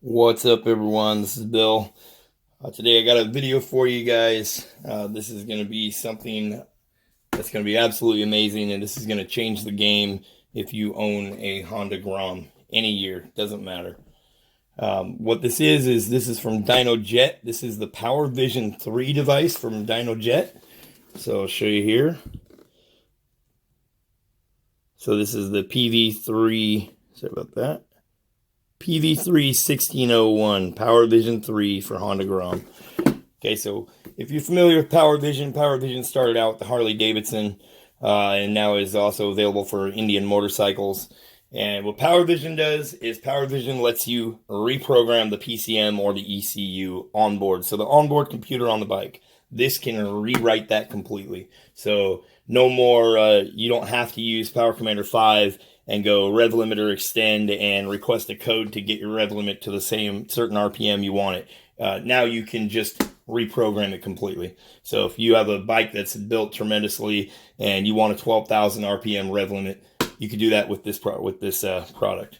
What's up, everyone? This is Bill. Today I got a video for you guys. This is going to be something that's going to be absolutely amazing, and this is going to change the game if you own a Honda Grom any year. Doesn't matter. What this is this is from DynoJet. This is the Power Vision 3 device from DynoJet. So I'll show you here. So this is the PV3, sorry about that, PV3-16-01 Power Vision 3 for Honda Grom. Okay, so if you're familiar with Power Vision started out with the Harley Davidson and now is also available for Indian motorcycles. And what Power Vision does is Power Vision lets you reprogram the PCM or the ECU on board. So the onboard computer on the bike, this can rewrite that completely. So no more, you don't have to use Power Commander 5 and go rev limiter extend and request a code to get your rev limit to the same certain RPM you want it. Now you can just reprogram it completely. So if you have a bike that's built tremendously and you want a 12,000 RPM rev limit, you can do that with this product.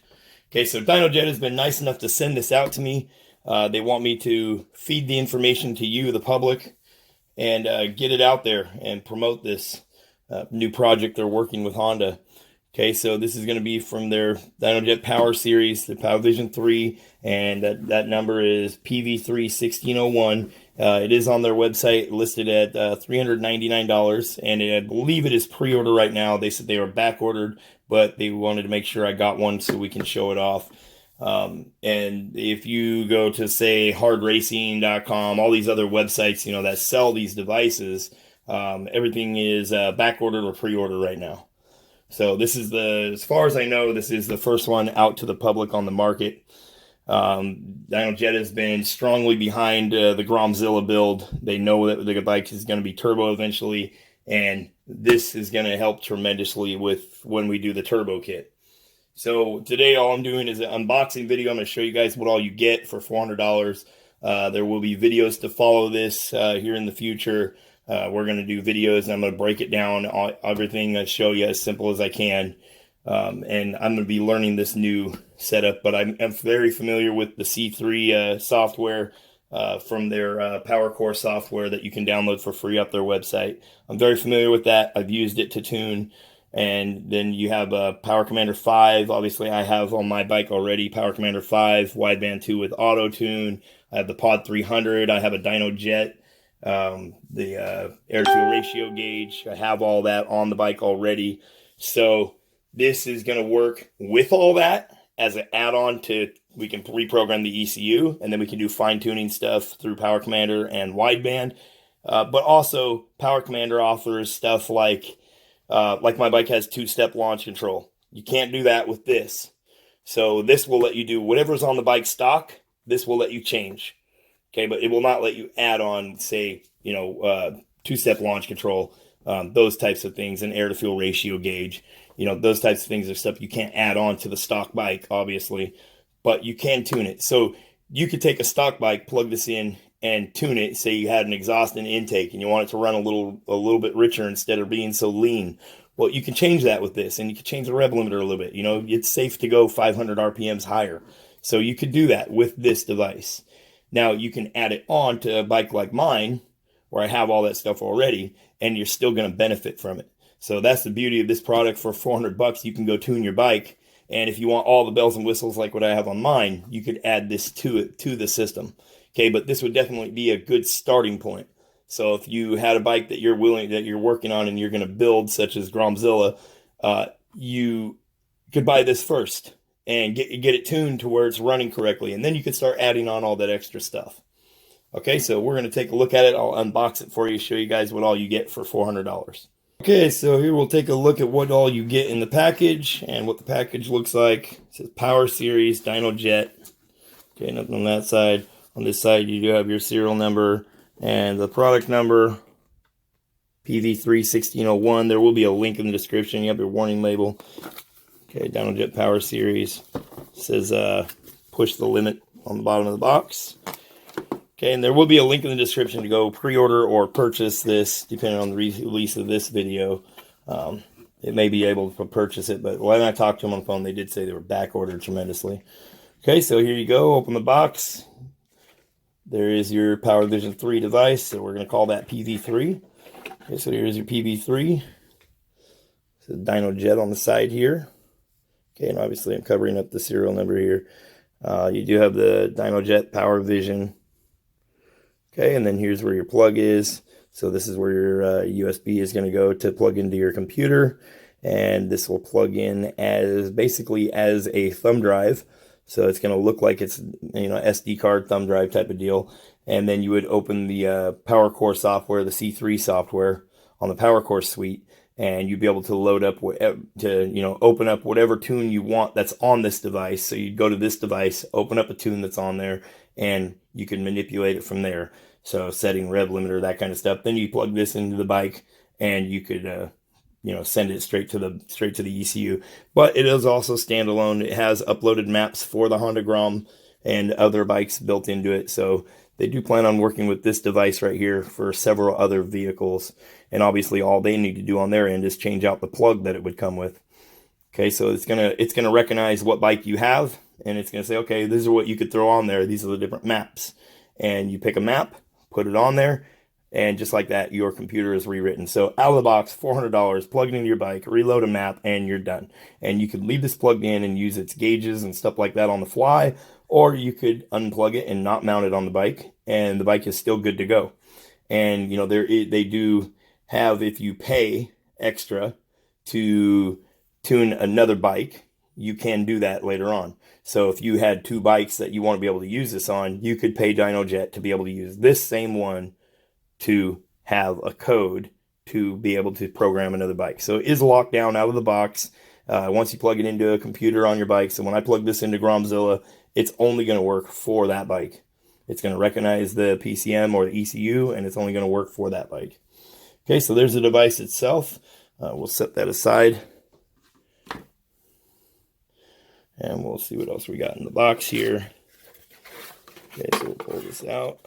Okay, so DynoJet has been nice enough to send this out to me. They want me to feed the information to you, the public, and get it out there and promote this new project they're working with Honda. Okay, so this is going to be from their DynoJet Power Series, the Power Vision 3, and that number is PV3-16-01. It is on their website, listed at $399, and I believe it is pre-order right now. They said they were back-ordered, but they wanted to make sure I got one so we can show it off. And if you go to, say, hardracing.com, all these other websites, you know, that sell these devices, everything is back-ordered or pre-order right now. So this is as far as I know, this is the first one out to the public on the market. DynoJet has been strongly behind the GROMZILLA build. They know that the bike is going to be turbo eventually, and this is going to help tremendously with when we do the turbo kit. So today all I'm doing is an unboxing video. I'm going to show you guys what all you get for $400. There will be videos to follow this here in the future. We're going to do videos, and I'm going to break it down, everything, I show you as simple as I can. And I'm going to be learning this new setup, but I'm very familiar with the C3 software from their PowerCore software that you can download for free off their website. I'm very familiar with that. I've used it to tune. And then you have Power Commander 5. Obviously, I have on my bike already Power Commander 5, wideband 2 with auto tune. I have the Pod 300. I have a DynoJet. The air-to-fuel ratio gauge. I have all that on the bike already. So this is going to work with all that as an add-on to, we can reprogram the ECU, and then we can do fine-tuning stuff through Power Commander and wideband. But also Power Commander offers stuff like my bike has two-step launch control. You can't do that with this. So this will let you do whatever's on the bike stock. This will let you change. Okay, but it will not let you add on, say, you know, two-step launch control, those types of things, and air-to-fuel ratio gauge. You know, those types of things are stuff you can't add on to the stock bike, obviously, but you can tune it. So you could take a stock bike, plug this in, and tune it. Say you had an exhaust and intake, and you want it to run a little bit richer instead of being so lean. Well, you can change that with this, and you can change the rev limiter a little bit. You know, it's safe to go 500 RPMs higher. So you could do that with this device. Now, you can add it on to a bike like mine, where I have all that stuff already, and you're still going to benefit from it. So that's the beauty of this product. For $400, you can go tune your bike, and if you want all the bells and whistles like what I have on mine, you could add this to it, to the system. Okay, but this would definitely be a good starting point. So if you had a bike that you're working on and you're going to build, such as GROMZILLA, you could buy this first and get it tuned to where it's running correctly. And then you can start adding on all that extra stuff. Okay, so we're going to take a look at it. I'll unbox it for you, show you guys what all you get for $400. Okay, so here we'll take a look at what all you get in the package and what the package looks like. It says Power Series, DynoJet. Okay, nothing on that side. On this side, you do have your serial number and the product number, PV3-16-01. There will be a link in the description. You have your warning label. Okay, DynoJet Power Series. It says push the limit on the bottom of the box. Okay, and there will be a link in the description to go pre-order or purchase this, depending on the release of this video. it may be able to purchase it, but when I talked to them on the phone, they did say they were back ordered tremendously. Okay, so here you go. Open the box. There is your PowerVision 3 device, so we're going to call that PV3. Okay, so here's your PV3. So DynoJet on the side here. Okay, and obviously I'm covering up the serial number here. You do have the DynoJet PowerVision. Okay, and then here's where your plug is. So this is where your USB is going to go to plug into your computer. And this will plug in as basically as a thumb drive. So it's going to look like it's, you know, SD card thumb drive type of deal. And then you would open the PowerCore software, the C3 software on the PowerCore suite, and you'd be able to load up open up whatever tune you want that's on this device. So you'd go to this device, open up a tune that's on there, and you can manipulate it from there. So setting rev limiter, that kind of stuff. Then you plug this into the bike, and you could send it straight to the ECU. But it is also standalone. It has uploaded maps for the Honda Grom and other bikes built into it. So they do plan on working with this device right here for several other vehicles. And obviously all they need to do on their end is change out the plug that it would come with. Okay, so it's gonna recognize what bike you have, and it's gonna say, okay, these are what you could throw on there. These are the different maps. And you pick a map, put it on there, and just like that, your computer is rewritten. So out of the box, $400, plug it into your bike, reload a map, and you're done. And you could leave this plugged in and use its gauges and stuff like that on the fly, or you could unplug it and not mount it on the bike, and the bike is still good to go. And, you know, they do have, if you pay extra to tune another bike, you can do that later on. So if you had two bikes that you want to be able to use this on, you could pay DynoJet to be able to use this same one to have a code to be able to program another bike. So it is locked down out of the box once you plug it into a computer on your bike. So when I plug this into GROMZILLA, it's only going to work for that bike. It's going to recognize the PCM or the ECU, and it's only going to work for that bike. Okay, so there's the device itself. We'll set that aside. And we'll see what else we got in the box here. Okay, so we'll pull this out.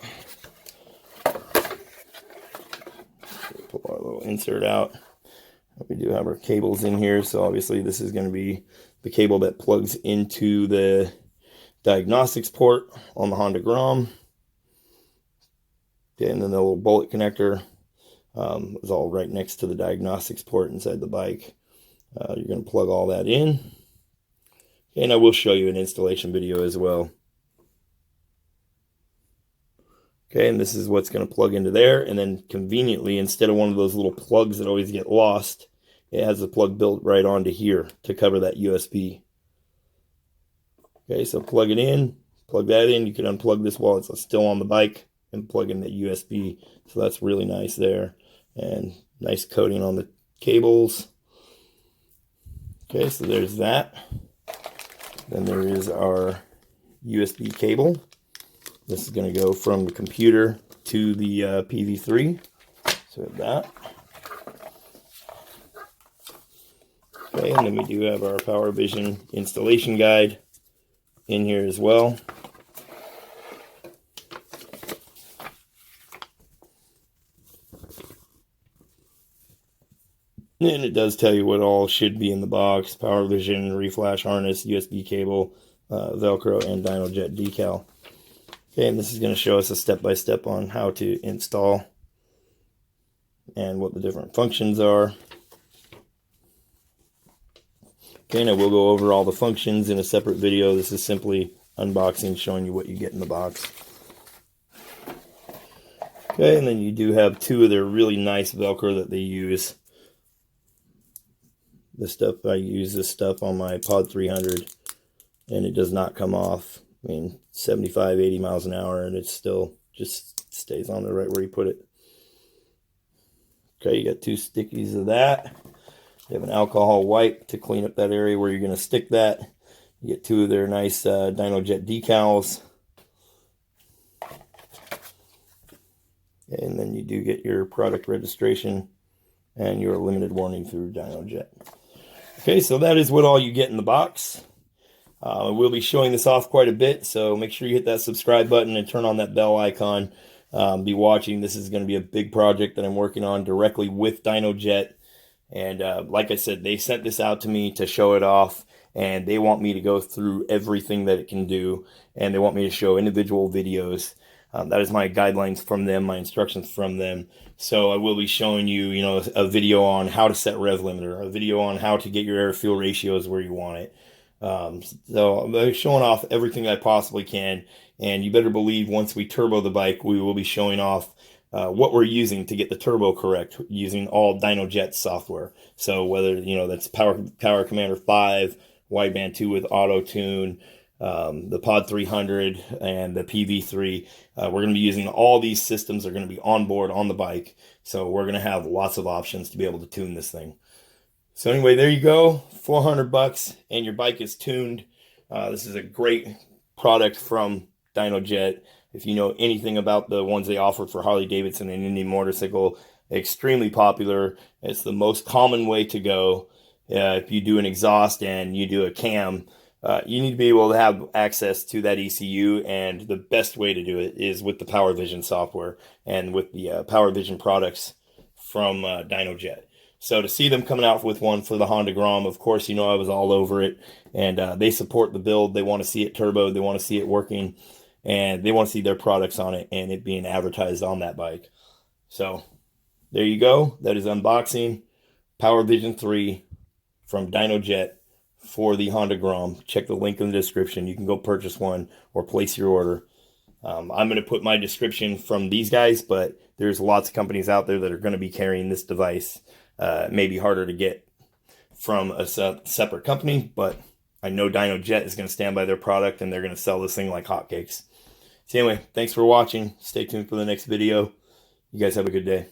Pull our little insert out. We do have our cables in here, so obviously this is going to be the cable that plugs into the diagnostics port on the Honda Grom. Okay, and then the little bullet connector is all right next to the diagnostics port inside the bike. You're going to plug all that in. Okay, and I will show you an installation video as well. Okay, and this is what's going to plug into there, and then conveniently, instead of one of those little plugs that always get lost, it has a plug built right onto here to cover that USB. Okay, so plug it in, plug that in. You can unplug this while it's still on the bike and plug in the USB. So that's really nice there, and nice coating on the cables. Okay, so there's that. Then there is our USB cable. This is going to go from the computer to the PV3. So that. Okay, and then we do have our PowerVision installation guide in here as well. And it does tell you what all should be in the box: PowerVision, reflash harness, USB cable, Velcro, and DynoJet decal. Okay, and this is going to show us a step-by-step on how to install and what the different functions are. Okay, and I will go over all the functions in a separate video. This is simply unboxing, showing you what you get in the box. Okay, and then you do have two of their really nice Velcro that they use. This stuff, I use this stuff on my Pod 300, and it does not come off. I mean, 75, 80 miles an hour, and it still just stays on there right where you put it. Okay, you got two stickies of that. You have an alcohol wipe to clean up that area where you're going to stick that. You get two of their nice DynoJet decals. And then you do get your product registration and your limited warning through DynoJet. Okay, so that is what all you get in the box. We'll be showing this off quite a bit, so make sure you hit that subscribe button and turn on that bell icon. Be watching. This is going to be a big project that I'm working on directly with DynoJet, And like I said, they sent this out to me to show it off, and they want me to go through everything that it can do, and they want me to show individual videos. That is my guidelines from them, my instructions from them. So I will be showing you, you know, a video on how to set rev limiter, a video on how to get your air-fuel ratios where you want it. So I'm showing off everything I possibly can, and you better believe once we turbo the bike, we will be showing off what we're using to get the turbo correct, using all DynoJet software. So whether, you know, that's Power Commander 5, Wideband 2 with auto tune, the Pod 300 and the PV3. We're going to be using all these systems are going to be on board on the bike. So we're going to have lots of options to be able to tune this thing. So anyway, there you go, $400 and your bike is tuned. This is a great product from DynoJet. If you know anything about the ones they offer for Harley Davidson and Indian motorcycle, extremely popular. It's the most common way to go. If you do an exhaust and you do a cam, you need to be able to have access to that ECU, and the best way to do it is with the PowerVision software and with the PowerVision products from DynoJet. So to see them coming out with one for the Honda Grom, of course, you know I was all over it, and they support the build. They want to see it turbo, they want to see it working, and they want to see their products on it and it being advertised on that bike. So there you go. That is unboxing PowerVision 3 from DynoJet for the Honda Grom. Check the link in the description. You can go purchase one or place your order. I'm going to put my description from these guys, but there's lots of companies out there that are going to be carrying this device. It may be harder to get from a separate company, but I know DynoJet is going to stand by their product and they're going to sell this thing like hotcakes. So anyway, thanks for watching. Stay tuned for the next video. You guys have a good day.